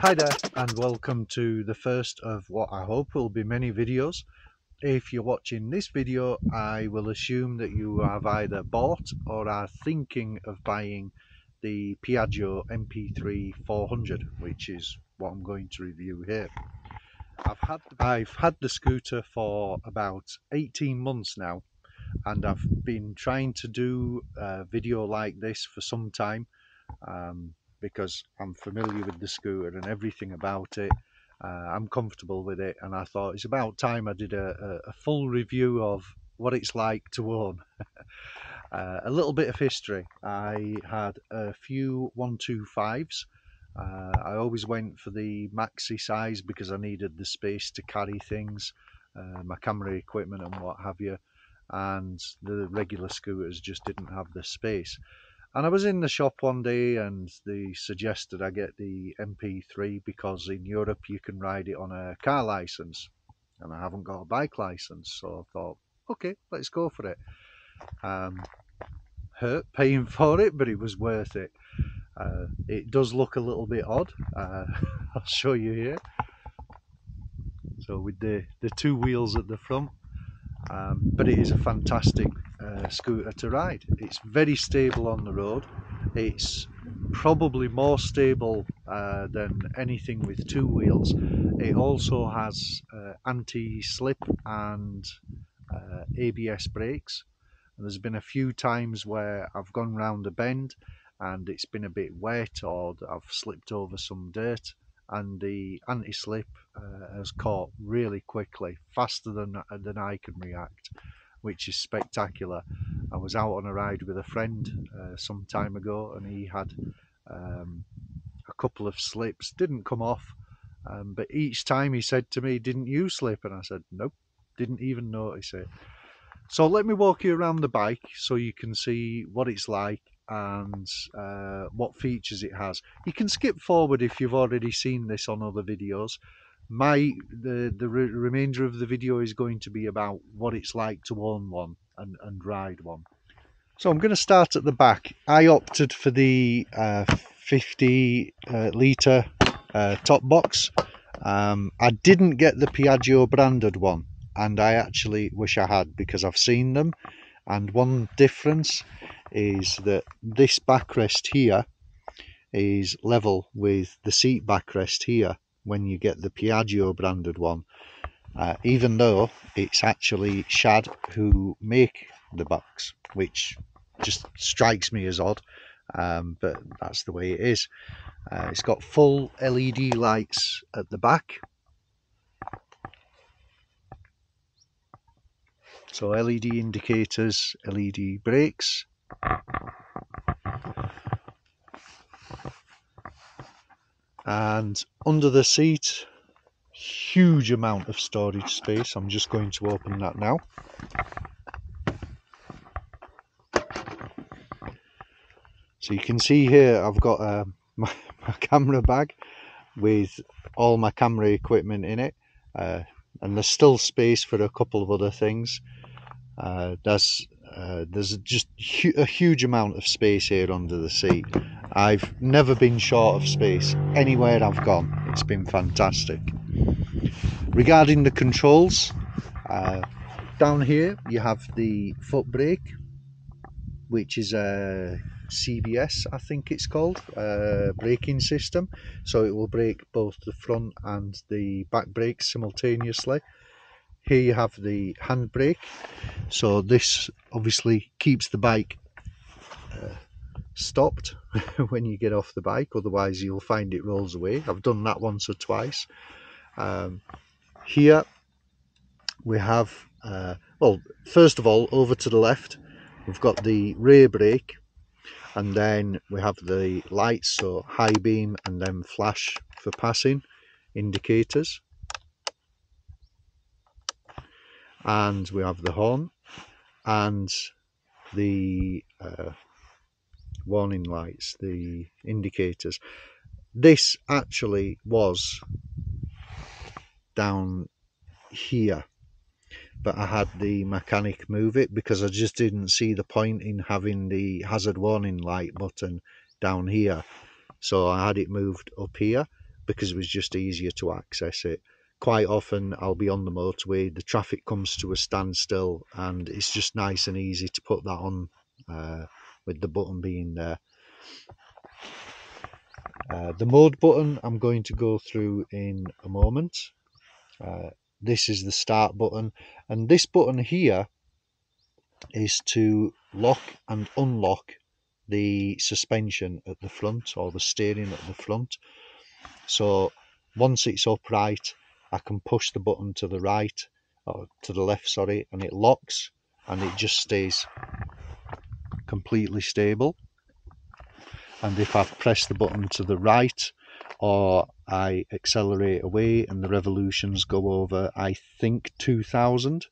Hi there and welcome to the first of what I hope will be many videos. If you're watching this video, I will assume that you have either bought or are thinking of buying the Piaggio MP3 400, which is what I'm going to review here. I've had the scooter for about 18 months now, and I've been trying to do a video like this for some time. Because I'm familiar with the scooter and everything about it. I'm comfortable with it, and I thought it's about time I did a full review of what it's like to own. A little bit of history. I had a few 125s. I always went for the maxi size because I needed the space to carry things, my camera equipment and what have you, and the regular scooters just didn't have the space. And I was in the shop one day and they suggested I get the MP3 because in Europe you can ride it on a car license, and I haven't got a bike license, so I thought, okay, let's go for it. Hurt paying for it, but it was worth it. It does look a little bit odd. I'll show you here. So with the two wheels at the front, but it is a fantastic scooter to ride. It's very stable on the road. It's probably more stable than anything with two wheels. It also has anti-slip and ABS brakes. And there's been a few times where I've gone round a bend and it's been a bit wet, or I've slipped over some dirt, and the anti-slip has caught really quickly, faster than I can react, which is spectacular. I was out on a ride with a friend some time ago, and he had a couple of slips, didn't come off, but each time he said to me, "Didn't you slip?" And I said, "Nope, didn't even notice it." So let me walk you around the bike so you can see what it's like and what features it has. You can skip forward if you've already seen this on other videos. The remainder of the video is going to be about what it's like to own one and ride one. So I'm going to start at the back. I opted for the 50 litre top box. I didn't get the Piaggio branded one, and I actually wish I had, because I've seen them, and one difference is that this backrest here is level with the seat backrest here when you get the Piaggio branded one, even though it's actually Shad who make the box, which just strikes me as odd, but that's the way it is. It's got full LED lights at the back, so LED indicators, LED brakes, and under the seat, huge amount of storage space. I'm just going to open that now. So you can see here I've got my camera bag with all my camera equipment in it, and there's still space for a couple of other things. There's just a huge amount of space here under the seat. I've never been short of space anywhere I've gone. It's been fantastic. Regarding the controls, down here you have the foot brake, which is a CBS, I think it's called, braking system. So it will brake both the front and the back brakes simultaneously. Here you have the handbrake, so this obviously keeps the bike stopped when you get off the bike, otherwise you'll find it rolls away. I've done that once or twice. Here we have, well, first of all, over to the left we've got the rear brake, and then we have the lights, so high beam and then flash for passing indicators. And we have the horn and the warning lights, the indicators. This actually was down here, but I had the mechanic move it because I just didn't see the point in having the hazard warning light button down here, so I had it moved up here. because it was just easier to access it. Quite often I'll be on the motorway, the traffic comes to a standstill, and it's just nice and easy to put that on with the button being there. The mode button I'm going to go through in a moment. This is the start button, and this button here is to lock and unlock the suspension at the front, or the steering at the front. So once it's upright, I can push the button to the right, or to the left, sorry, and it locks and it just stays completely stable. And if I press the button to the right, or I accelerate away and the revolutions go over, I think, 2000,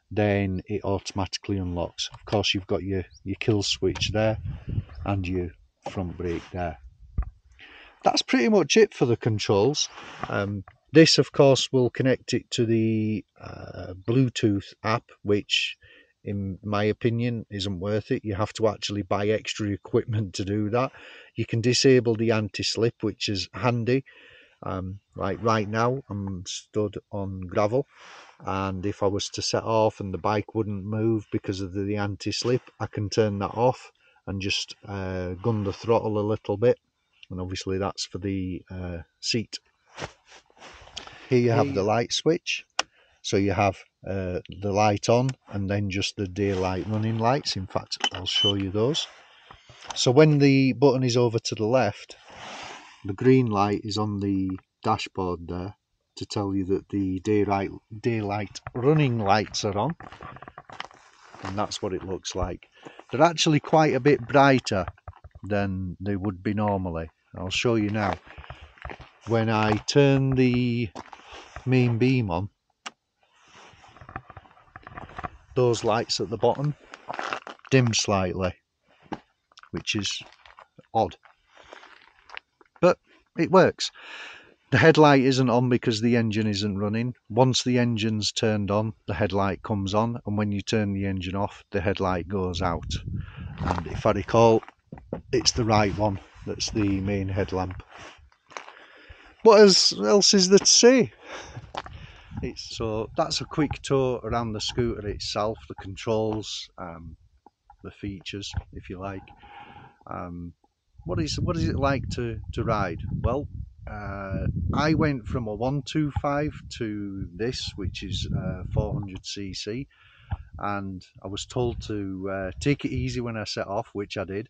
then it automatically unlocks. Of course, you've got your kill switch there and your front brake there. That's pretty much it for the controls. This, of course, will connect it to the Bluetooth app, which in my opinion isn't worth it. You have to actually buy extra equipment to do that. You can disable the anti-slip, which is handy. Like right now I'm stood on gravel, and if I was to set off and the bike wouldn't move because of the anti-slip, I can turn that off and just gun the throttle a little bit, and obviously that's for the seat. Here you have the light switch, so you have the light on and then just the daylight running lights. In fact, I'll show you those. So when the button is over to the left, the green light is on the dashboard there to tell you that the daylight running lights are on, and that's what it looks like. They're actually quite a bit brighter than they would be normally. I'll show you now. When I turn the main beam on, those lights at the bottom dim slightly, which is odd, but it works. The headlight isn't on because the engine isn't running. Once the engine's turned on, the headlight comes on, and when you turn the engine off, the headlight goes out. And if I recall, it's the right one that's the main headlamp. What else is there to say? So that's a quick tour around the scooter itself, the controls, the features, if you like. What is it like to ride? Well, I went from a 125 to this, which is 400cc, and I was told to take it easy when I set off, which I did,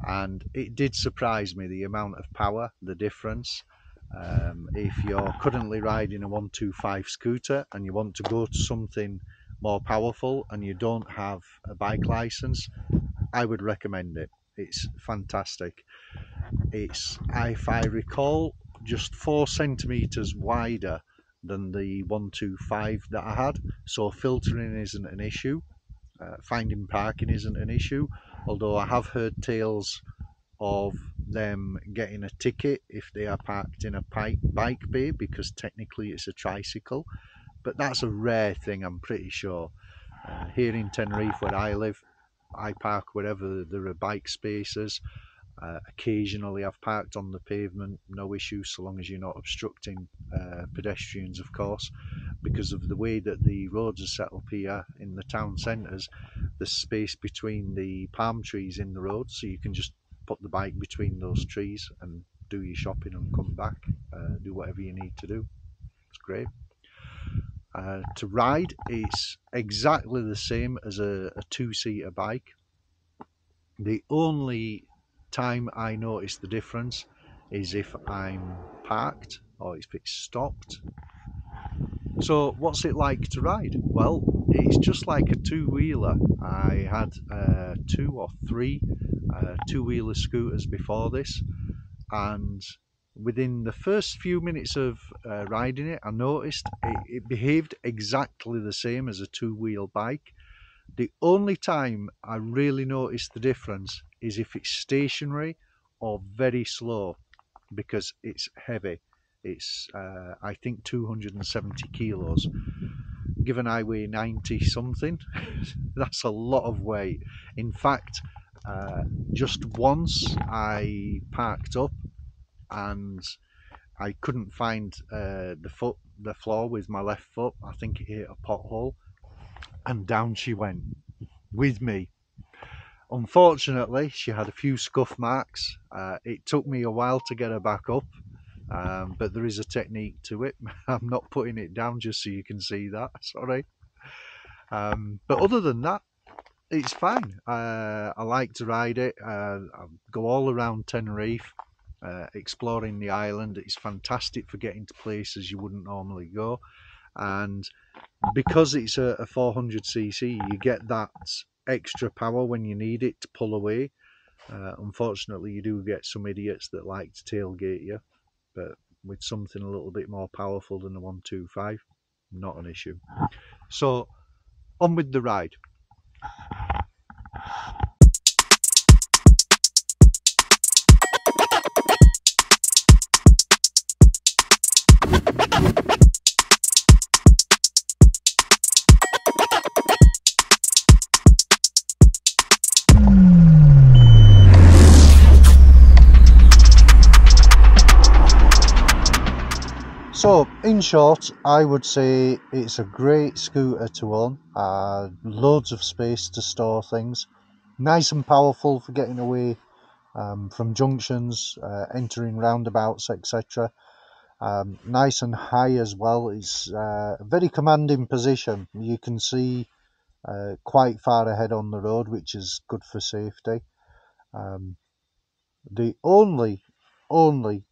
and it did surprise me, the amount of power, the difference. If you're currently riding a 125 scooter and you want to go to something more powerful and you don't have a bike license, I would recommend it. It's fantastic. It's, if I recall, just 4 centimeters wider than the 125 that I had, so filtering isn't an issue. Finding parking isn't an issue, although I have heard tales of them getting a ticket if they are parked in a bike bay, because technically it's a tricycle, but that's a rare thing, I'm pretty sure. Here in Tenerife, where I live, I park wherever there are bike spaces. Occasionally I've parked on the pavement, no issue, so long as you're not obstructing pedestrians, of course. Because of the way that the roads are set up here in the town centres, there's space between the palm trees in the road, so you can just put the bike between those trees and do your shopping and come back, do whatever you need to do. It's great. To ride, it's exactly the same as a two-seater bike. The only time I notice the difference is if I'm parked or if it's stopped. So what's it like to ride? Well, it's just like a two-wheeler. I had 2 or 3 two-wheeler scooters before this, and within the first few minutes of riding it, I noticed it behaved exactly the same as a two-wheel bike. The only time I really notice the difference is if it's stationary or very slow, because it's heavy. It's I think 270 kilos. Given I weigh 90 something, that's a lot of weight. In fact, just once I parked up and I couldn't find the floor with my left foot. I think it hit a pothole, and down she went with me. Unfortunately, she had a few scuff marks. It took me a while to get her back up, but there is a technique to it. I'm not putting it down just so you can see that, sorry. But other than that, it's fine. I like to ride it. I go all around Tenerife, exploring the island. It's fantastic for getting to places you wouldn't normally go. And because it's a 400cc, you get that extra power when you need it to pull away. Unfortunately, you do get some idiots that like to tailgate you, but with something a little bit more powerful than the 125, not an issue. So on with the ride. So, in short, I would say it's a great scooter to own. Loads of space to store things. Nice and powerful for getting away from junctions, entering roundabouts, etc. Nice and high as well. It's a very commanding position. You can see quite far ahead on the road, which is good for safety. The only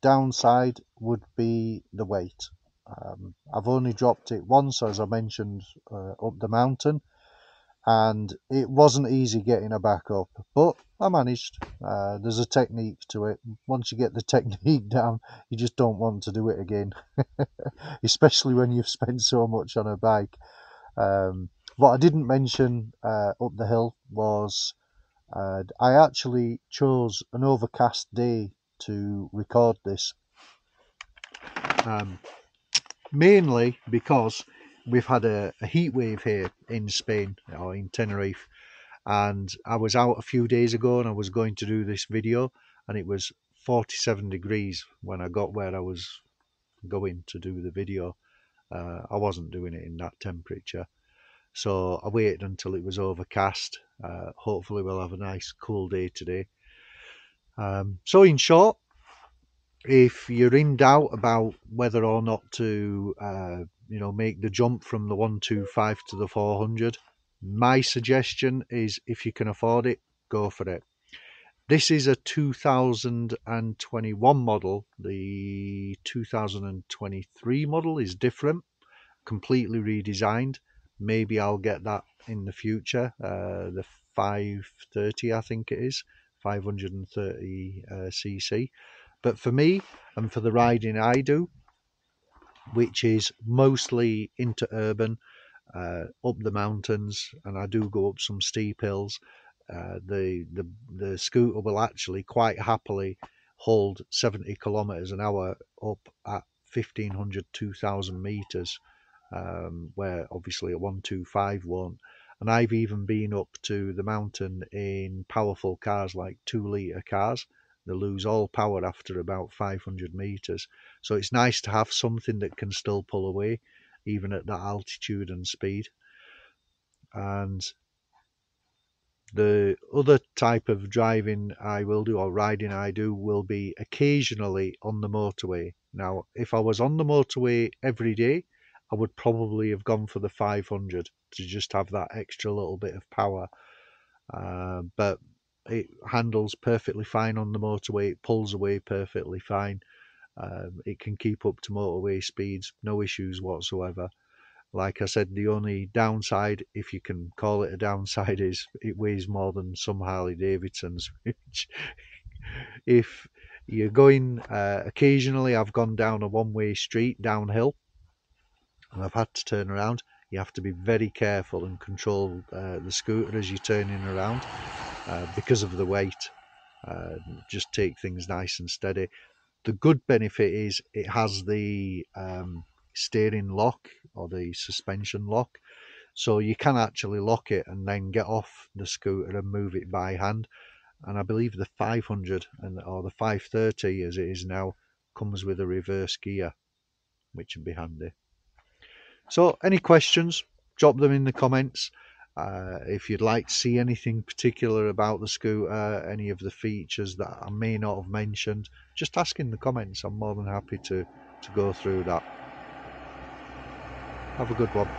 downside would be the weight. I've only dropped it once, as I mentioned, up the mountain, and it wasn't easy getting her back up, but I managed. There's a technique to it. Once you get the technique down, you just don't want to do it again, especially when you've spent so much on a bike. What I didn't mention up the hill was I actually chose an overcast day to record this, mainly because we've had a heat wave here in Spain, or in Tenerife, and I was out a few days ago and I was going to do this video, and it was 47 degrees when I got where I was going to do the video. I wasn't doing it in that temperature, so I waited until it was overcast. Hopefully we'll have a nice cool day today. So in short, if you're in doubt about whether or not to make the jump from the 125 to the 400, my suggestion is, if you can afford it, go for it. This is a 2021 model. The 2023 model is different, completely redesigned. Maybe I'll get that in the future. The 530, I think it is, 530cc. But for me, and for the riding I do, which is mostly interurban, up the mountains, and I do go up some steep hills, the scooter will actually quite happily hold 70 kilometers an hour up at 1500, 2000 meters, where obviously a 125 won't. And I've even been up to the mountain in powerful cars, like 2-litre cars. They lose all power after about 500 meters. So it's nice to have something that can still pull away, even at that altitude and speed. And the other type of driving I will do, or riding I do, will be occasionally on the motorway. Now, if I was on the motorway every day, I would probably have gone for the 500 to just have that extra little bit of power. But it handles perfectly fine on the motorway. It pulls away perfectly fine. It can keep up to motorway speeds, no issues whatsoever. Like I said, the only downside, if you can call it a downside, is it weighs more than some Harley Davidsons. Which, if you're going occasionally, I've gone down a one-way street downhill and I've had to turn around. You have to be very careful and control the scooter as you're turning around because of the weight. Just take things nice and steady. The good benefit is it has the steering lock, or the suspension lock, so you can actually lock it and then get off the scooter and move it by hand. And I believe the 500 or the 530 as it is now comes with a reverse gear, which would be handy. So any questions, drop them in the comments. If you'd like to see anything particular about the scooter, any of the features that I may not have mentioned, just ask in the comments. I'm more than happy to go through that. Have a good one.